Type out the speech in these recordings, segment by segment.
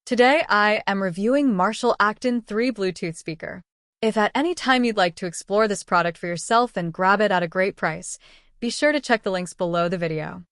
Today I am reviewing Marshall Acton III Bluetooth speaker. If at any time you'd like to explore this product for yourself and grab it at a great price, be sure to check the links below the video.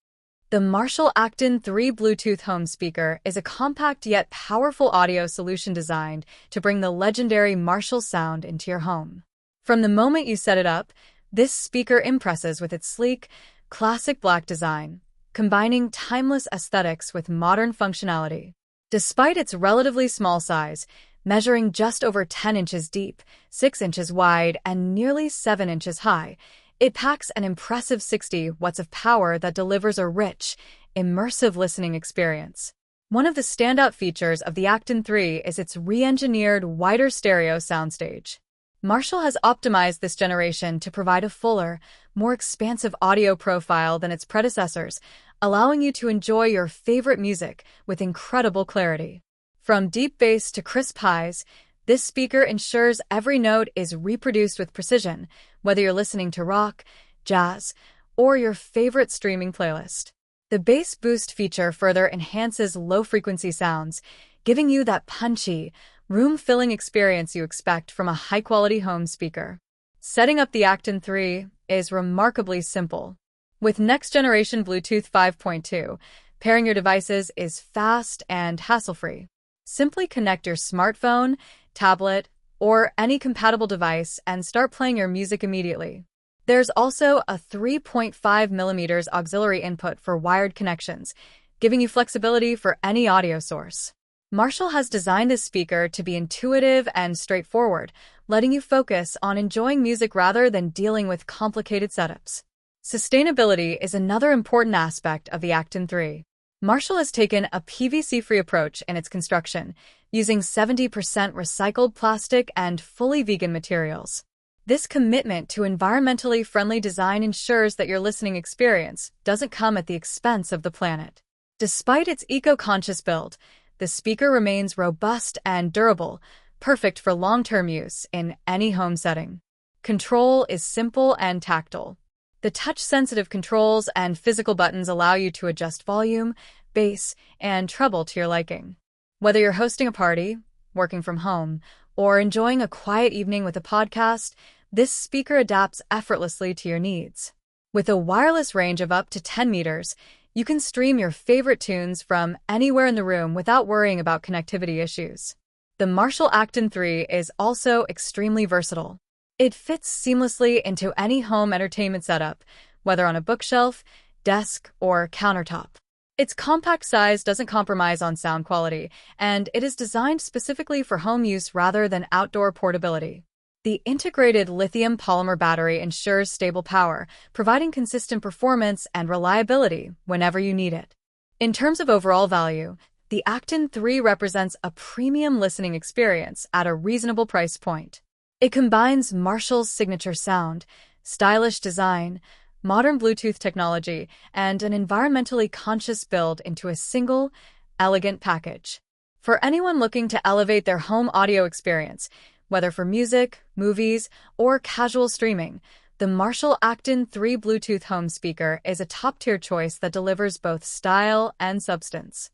The Marshall Acton III Bluetooth home speaker is a compact yet powerful audio solution designed to bring the legendary Marshall sound into your home. From the moment you set it up, this speaker impresses with its sleek, classic black design, combining timeless aesthetics with modern functionality. Despite its relatively small size, measuring just over 10 inches deep, 6 inches wide, and nearly 7 inches high, it packs an impressive 60 watts of power that delivers a rich, immersive listening experience. One of the standout features of the Acton III is its re-engineered wider stereo soundstage. Marshall has optimized this generation to provide a fuller, more expansive audio profile than its predecessors, allowing you to enjoy your favorite music with incredible clarity. From deep bass to crisp highs, this speaker ensures every note is reproduced with precision, whether you're listening to rock, jazz, or your favorite streaming playlist. The bass boost feature further enhances low-frequency sounds, giving you that punchy, room-filling experience you expect from a high-quality home speaker. Setting up the Acton III is remarkably simple. With next-generation Bluetooth 5.2, pairing your devices is fast and hassle-free. Simply connect your smartphone, tablet, or any compatible device and start playing your music immediately. There's also a 3.5mm auxiliary input for wired connections, giving you flexibility for any audio source. Marshall has designed this speaker to be intuitive and straightforward, letting you focus on enjoying music rather than dealing with complicated setups. Sustainability is another important aspect of the Acton III. Marshall has taken a PVC-free approach in its construction, using 70% recycled plastic and fully vegan materials. This commitment to environmentally friendly design ensures that your listening experience doesn't come at the expense of the planet. Despite its eco-conscious build, the speaker remains robust and durable, perfect for long-term use in any home setting. Control is simple and tactile. The touch-sensitive controls and physical buttons allow you to adjust volume, bass, and treble to your liking. Whether you're hosting a party, working from home, or enjoying a quiet evening with a podcast, this speaker adapts effortlessly to your needs. With a wireless range of up to 10 meters, you can stream your favorite tunes from anywhere in the room without worrying about connectivity issues. The Marshall Acton III is also extremely versatile. It fits seamlessly into any home entertainment setup, whether on a bookshelf, desk, or countertop. Its compact size doesn't compromise on sound quality, and it is designed specifically for home use rather than outdoor portability. The integrated lithium polymer battery ensures stable power, providing consistent performance and reliability whenever you need it. In terms of overall value, the Acton III represents a premium listening experience at a reasonable price point. It combines Marshall's signature sound, stylish design, modern Bluetooth technology, and an environmentally conscious build into a single, elegant package. For anyone looking to elevate their home audio experience, whether for music, movies, or casual streaming, the Marshall Acton III Bluetooth home speaker is a top-tier choice that delivers both style and substance.